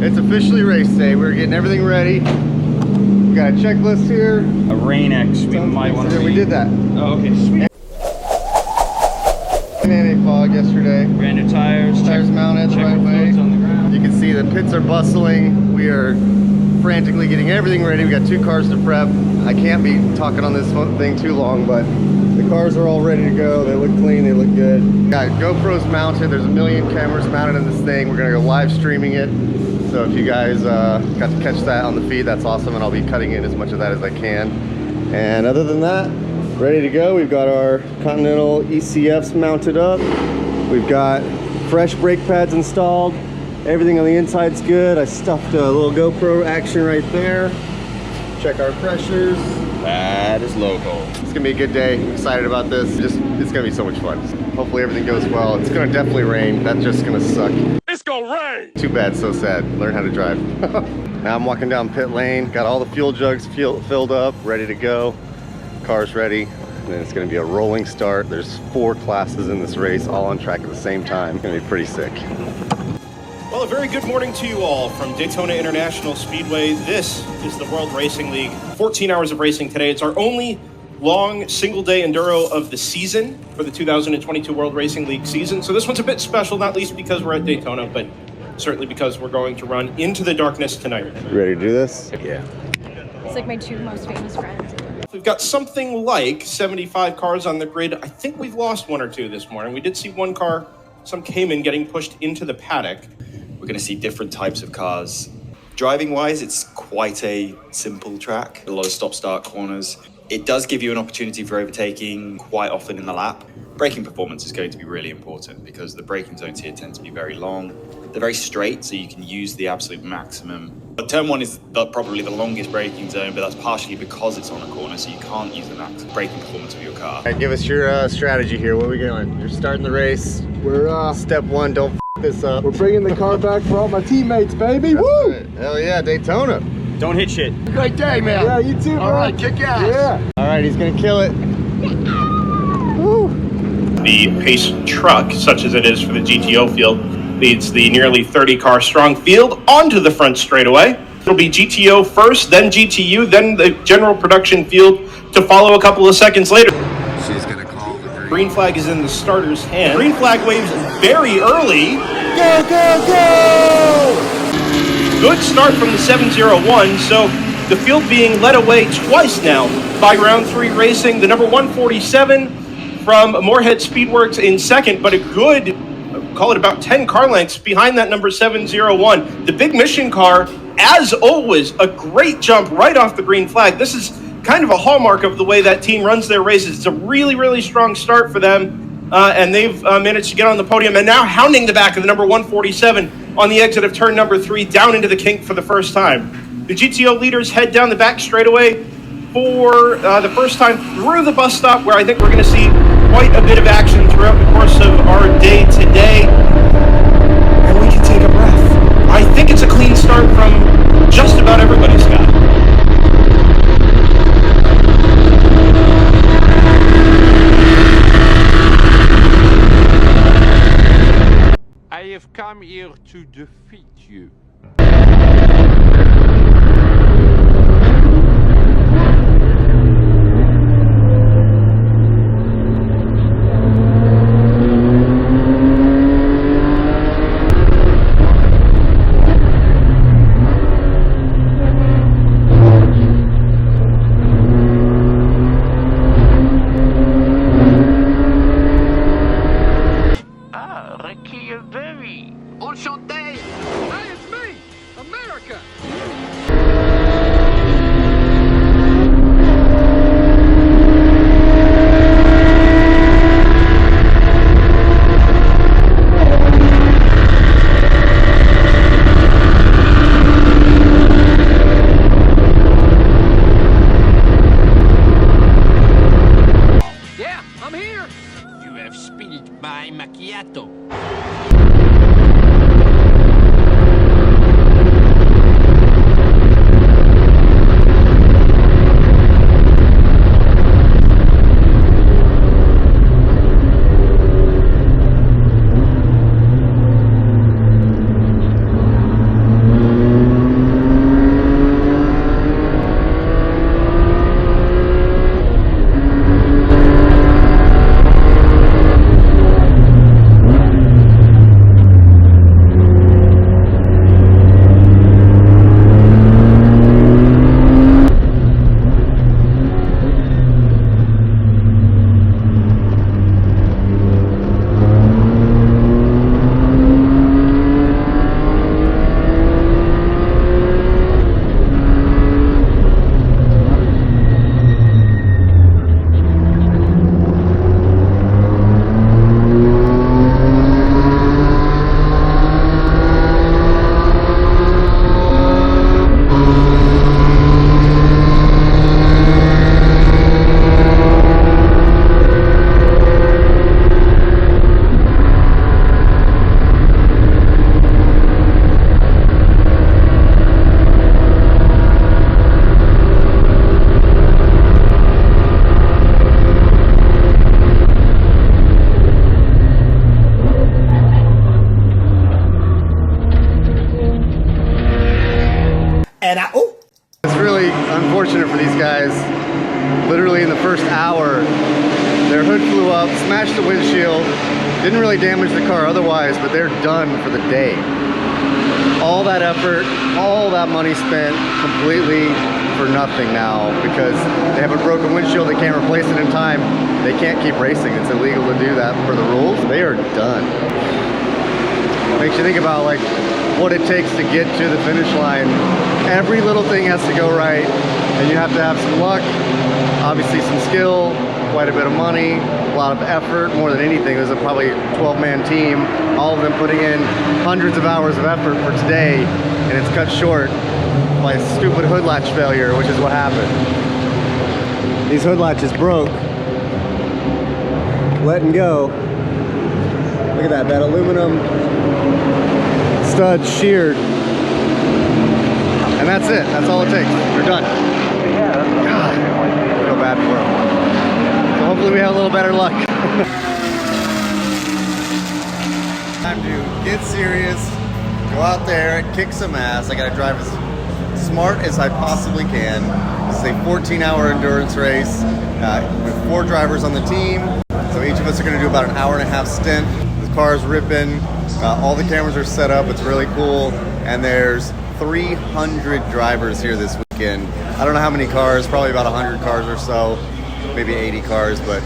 It's officially race day. We're getting everything ready. We got a checklist here. A Rain X. We might want to. We did that. Oh, okay, sweet. And a fog yesterday. Brand new tires. Tires mounted the right way. On the ground. You can see the pits are bustling. We are frantically getting everything ready. We got 2 cars to prep. I can't be talking on this thing too long, but the cars are all ready to go. They look clean, they look good. Got GoPros mounted. There's a million cameras mounted in this thing. We're gonna go live streaming it. So if you guys got to catch that on the feed, that's awesome, and I'll be cutting in as much of that as I can. And other than that, ready to go. We've got our Continental ECFs mounted up. We've got fresh brake pads installed. Everything on the inside's good. I stuffed a little GoPro action right there. Check our pressures. That is local. It's gonna be a good day. I'm excited about this. It's gonna be so much fun. Hopefully everything goes well. It's gonna definitely rain. That's just gonna suck. It's gonna rain! Too bad, so sad. Learn how to drive. Now I'm walking down pit lane. Got all the fuel jugs filled up, ready to go. Car's ready. And then it's gonna be a rolling start. There's 4 classes in this race, all on track at the same time. It's gonna be pretty sick. Well, a very good morning to you all from Daytona International Speedway. This is the World Racing League. 14 hours of racing today. It's our only long single-day enduro of the season for the 2022 World Racing League season. So this one's a bit special, not least because we're at Daytona, but certainly because we're going to run into the darkness tonight. You ready to do this? Yeah. It's like my 2 most famous friends. We've got something like 75 cars on the grid. I think we've lost 1 or 2 this morning. We did see 1 car, some Cayman, getting pushed into the paddock. We're going to see different types of cars. Driving-wise, it's quite a simple track. A lot of stop-start corners. It does give you an opportunity for overtaking quite often in the lap. Braking performance is going to be really important because the braking zones here tend to be very long. They're very straight, so you can use the absolute maximum. But turn 1 is probably the longest braking zone, but that's partially because it's on a corner, so you can't use the max braking performance of your car. All right, give us your strategy here. What are we doing? You're starting the race. We're Step 1, don't this up. we're bringing the car back for all my teammates, baby. That's Woo! right. Hell yeah, Daytona. Don't hit shit. Great day, man. Yeah, you too, bro. All right, kick ass. Yeah. All right, he's gonna kill it. Woo. The pace truck, such as it is for the GTO field, leads the nearly 30-car strong field onto the front straightaway. It'll be GTO first, then GTU, then the general production field to follow a couple of seconds later. She's gonna call the Green flag is in the starter's hand. Green flag waves very early. Go, go, go! Good start from the 701, so the field being led away twice now by round 3 racing. The number 147 from Moorhead Speedworks in second, but a good, call it about 10 car lengths behind that number 701. The Big Mission car, as always, a great jump right off the green flag. This is kind of a hallmark of the way that team runs their races. It's a really, really strong start for them, and they've managed to get on the podium, and now hounding the back of the number 147 on the exit of turn number 3, down into the kink for the first time. The GTO leaders head down the back straightaway for the first time through the bus stop, where I think we're going to see quite a bit of action throughout the course of our day today. And we can take a breath. I think it's a clean start from just about everybody, Scott. I have come here to defeat you. Enchanté! Hey, it's me! It's really unfortunate for these guys. Literally in the first hour, their hood flew up, smashed the windshield, didn't really damage the car otherwise, but they're done for the day. All that effort, all that money spent completely for nothing now because they have a broken windshield, they can't replace it in time, they can't keep racing. It's illegal to do that per the rules. They are done. Makes you think about like what it takes to get to the finish line. Every little thing has to go right, and you have to have some luck, obviously some skill, quite a bit of money, a lot of effort, more than anything. There's probably a 12-man team, all of them putting in hundreds of hours of effort for today, and it's cut short by a stupid hood latch failure, which is what happened. These hood latches broke, letting go. Look at that aluminum stud sheared. And that's it, that's all it takes. We're done. God, I feel bad for them. So hopefully we have a little better luck. Time to get serious, go out there and kick some ass. I gotta drive as smart as I possibly can. This is a 14-hour endurance race with 4 drivers on the team. So each of us are gonna do about an hour-and-a-half stint. The car's ripping, all the cameras are set up, it's really cool. And there's 300 drivers here this weekend. I don't know how many cars, probably about 100 cars or so, maybe 80 cars, but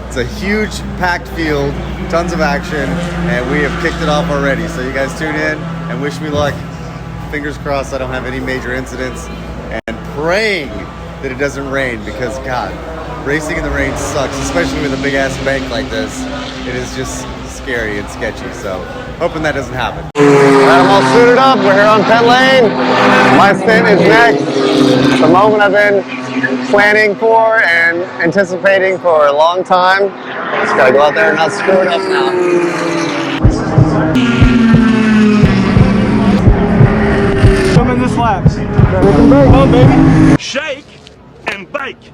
it's a huge packed field, tons of action, and we have kicked it off already. So you guys tune in and wish me luck. Fingers crossed I don't have any major incidents, and praying that it doesn't rain because God, racing in the rain sucks, especially with a big ass bank like this. It is just scary and sketchy, so hoping that doesn't happen. Alright, I'm all suited up, we're here on pit lane. My stint is next. The moment I've been planning for and anticipating for a long time. Just gotta go out there and not screw it up now. Come in this lap. Come on, baby. Shake and bake.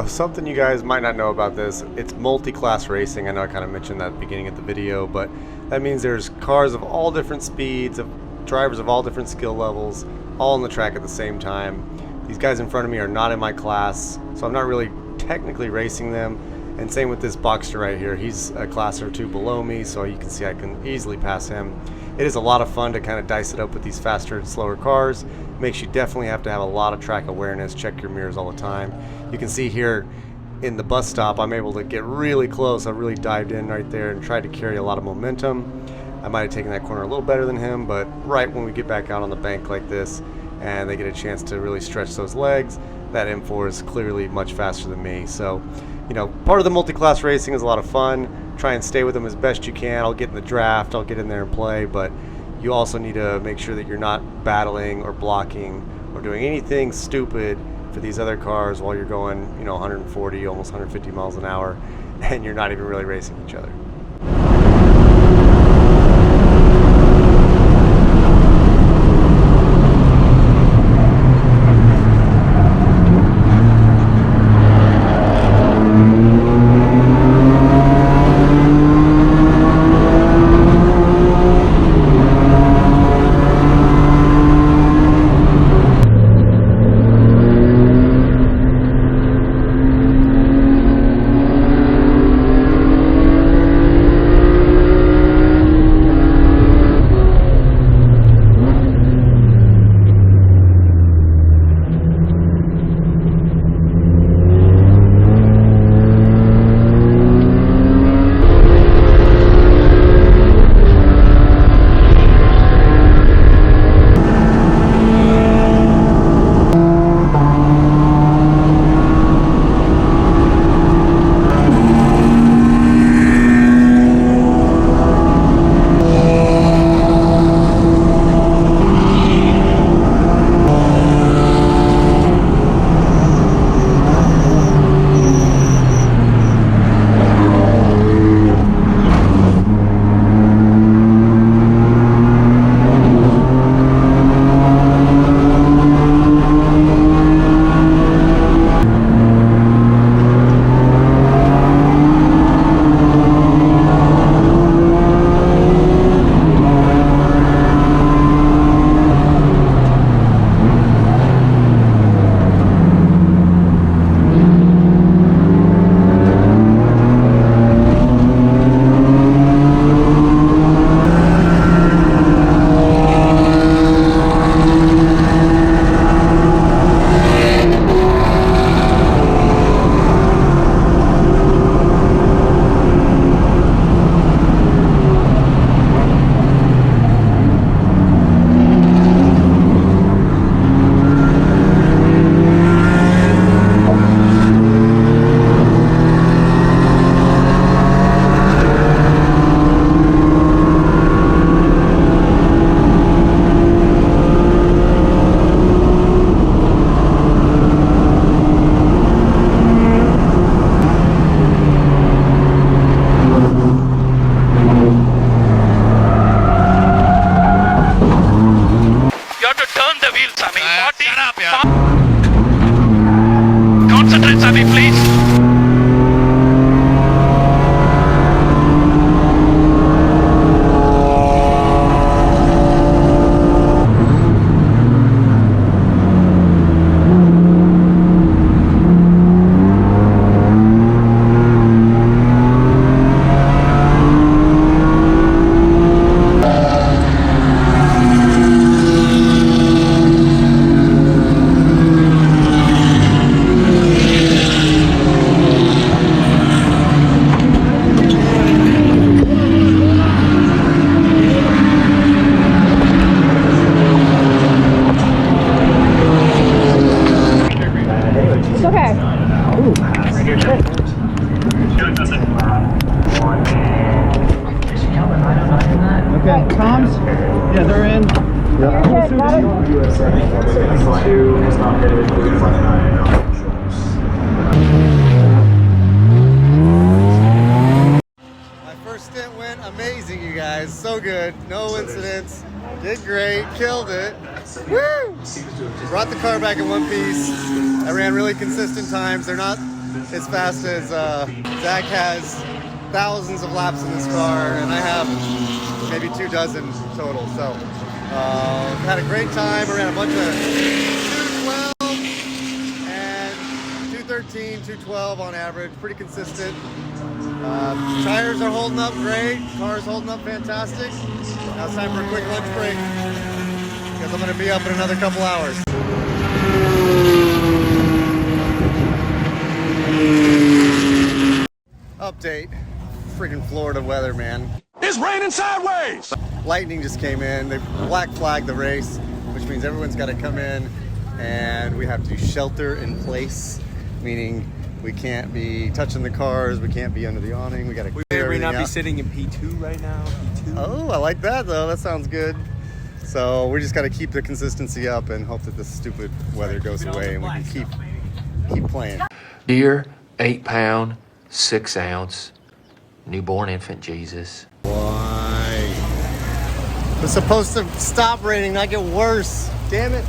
So something you guys might not know about this, it's multi-class racing. I know I kind of mentioned that at the beginning of the video, but that means there's cars of all different speeds, of drivers of all different skill levels, all on the track at the same time. These guys in front of me are not in my class, so I'm not really technically racing them. And same with this Boxster right here. He's a class or two below me, so you can see I can easily pass him. It is a lot of fun to kind of dice it up with these faster and slower cars. Makes you definitely have to have a lot of track awareness, check your mirrors all the time. You can see here in the bus stop, I'm able to get really close. I really dived in right there and tried to carry a lot of momentum. I might have taken that corner a little better than him, but right when we get back out on the bank like this and they get a chance to really stretch those legs, that M4 is clearly much faster than me. So, you know, part of the multi-class racing is a lot of fun. Try and stay with them as best you can. I'll get in the draft, I'll get in there and play, but you also need to make sure that you're not battling or blocking or doing anything stupid for these other cars while you're going, you know, 140, almost 150 miles an hour, and you're not even really racing each other. Concentrate, Sammy, please. Okay, Tom's? Yeah, they're in. My first stint went amazing, you guys. So good. No incidents. Did great. Killed it. Woo! Brought the car back in one piece. I ran really consistent times. They're not as fast as Zach has thousands of laps in this car, and I have maybe 24 total. So had a great time. I ran a bunch of 212 and 213, 212 on average, pretty consistent. Tires are holding up great. Car's holding up fantastic. Now it's time for a quick lunch break because I'm going to be up in another couple hours. Update. Freaking Florida weather, man. It's raining sideways! Lightning just came in. They black flagged the race, which means everyone's got to come in and we have to shelter in place, meaning we can't be touching the cars, we can't be under the awning, we got to clear everything out. sitting in P2 right now? P2? Oh, I like that though. That sounds good. So we just got to keep the consistency up and hope that this stupid weather goes away and we can keep playing. Dear 8-pound, 6-ounce, newborn infant Jesus. Why? It was supposed to stop raining, not get worse. Damn it.